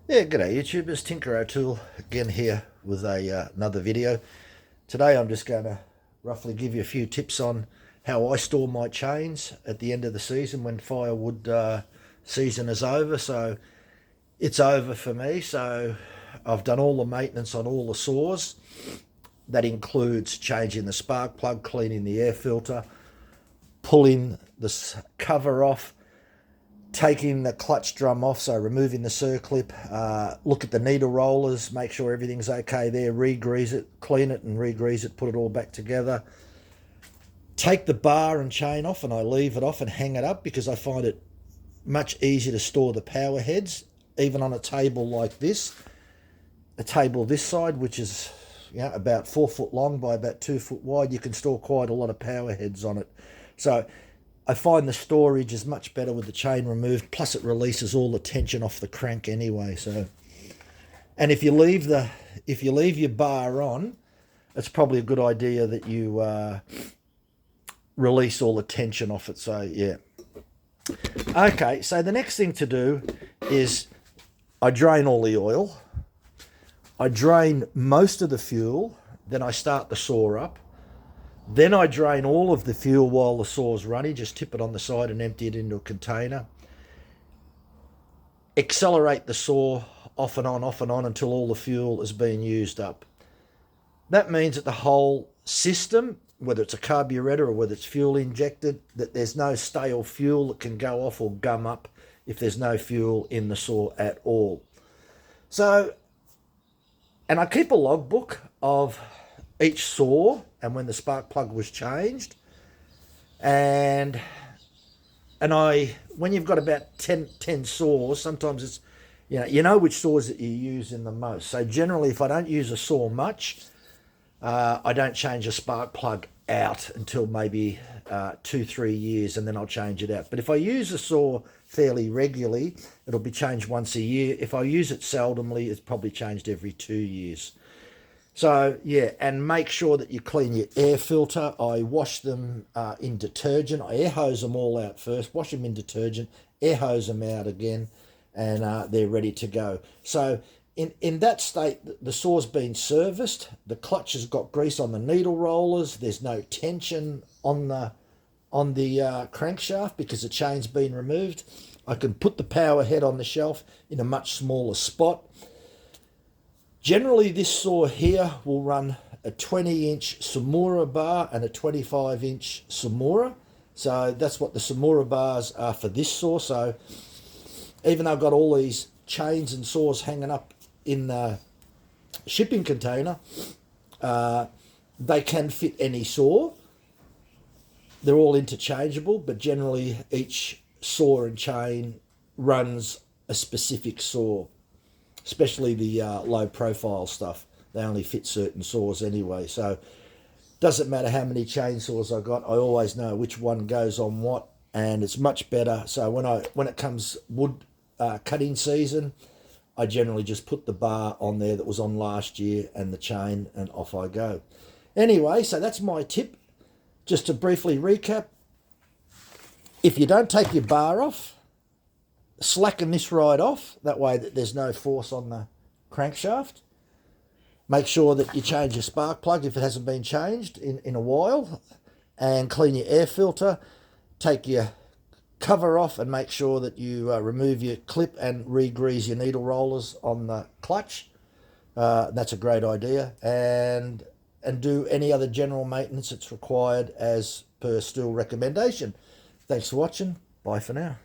Yeah, g'day YouTubers, Tinker O'Toole again here with another video. Today I'm just going to roughly give you a few tips on how I store my chains at the end of the season when firewood season is over. So it's over for me, so I've done all the maintenance on all the saws. That includes changing the spark plug, cleaning the air filter, pulling the cover off, taking the clutch drum off, so removing the circlip, look at the needle rollers, make sure everything's okay there, re-grease it, clean it and re-grease it, put it all back together. Take the bar and chain off, and I leave it off and hang it up because I find it much easier to store the power heads, even on a table like this. A table this side, which is about 4 foot long by about 2 foot wide, you can store quite a lot of power heads on it. So I find the storage is much better with the chain removed, plus it releases all the tension off the crank anyway. So, and if you leave your bar on, it's probably a good idea that you release all the tension off it. So yeah. Okay, so the next thing to do is I drain all the oil. I drain most of the fuel, then I start the saw up. Then I drain all of the fuel while the saw's running, just tip it on the side and empty it into a container. Accelerate the saw off and on until all the fuel is being used up. That means that the whole system, whether it's a carburetor or whether it's fuel injected, that there's no stale fuel that can go off or gum up if there's no fuel in the saw at all. So, and I keep a logbook of each saw and when the spark plug was changed, and when you've got about 10 saws, sometimes it's you know which saws that you use in the most. So generally, if I don't use a saw much, I don't change a spark plug out until maybe 2-3 years, and then I'll change it out. But if I use a saw fairly regularly, it'll be changed once a year. If I use it seldomly, it's probably changed every 2 years. So yeah, and make sure that you clean your air filter. I wash them in detergent. I air hose them all out first, wash them in detergent, air hose them out again, and they're ready to go. So in that state, the saw's been serviced, the clutch has got grease on the needle rollers, there's no tension on the crankshaft because the chain's been removed. I can put the power head on the shelf in a much smaller spot. Generally, this saw here will run a 20-inch Samura bar and a 25-inch Samura. So that's what the Samura bars are for this saw. So even though I've got all these chains and saws hanging up in the shipping container, they can fit any saw. They're all interchangeable, but generally each saw and chain runs a specific saw. Especially the low profile stuff. They only fit certain saws anyway. So doesn't matter how many chainsaws I got, I always know which one goes on what, and it's much better. So when it comes wood cutting season, I generally just put the bar on there that was on last year and the chain, and off I go. Anyway, so that's my tip. Just to briefly recap, if you don't take your bar off, slacken this right off, that way that there's no force on the crankshaft. Make sure that you change your spark plug if it hasn't been changed in a while, and clean your air filter. Take your cover off and make sure that you remove your clip and re-grease your needle rollers on the clutch. That's a great idea. And do any other general maintenance that's required as per Stihl recommendation. Thanks for watching. Bye for now.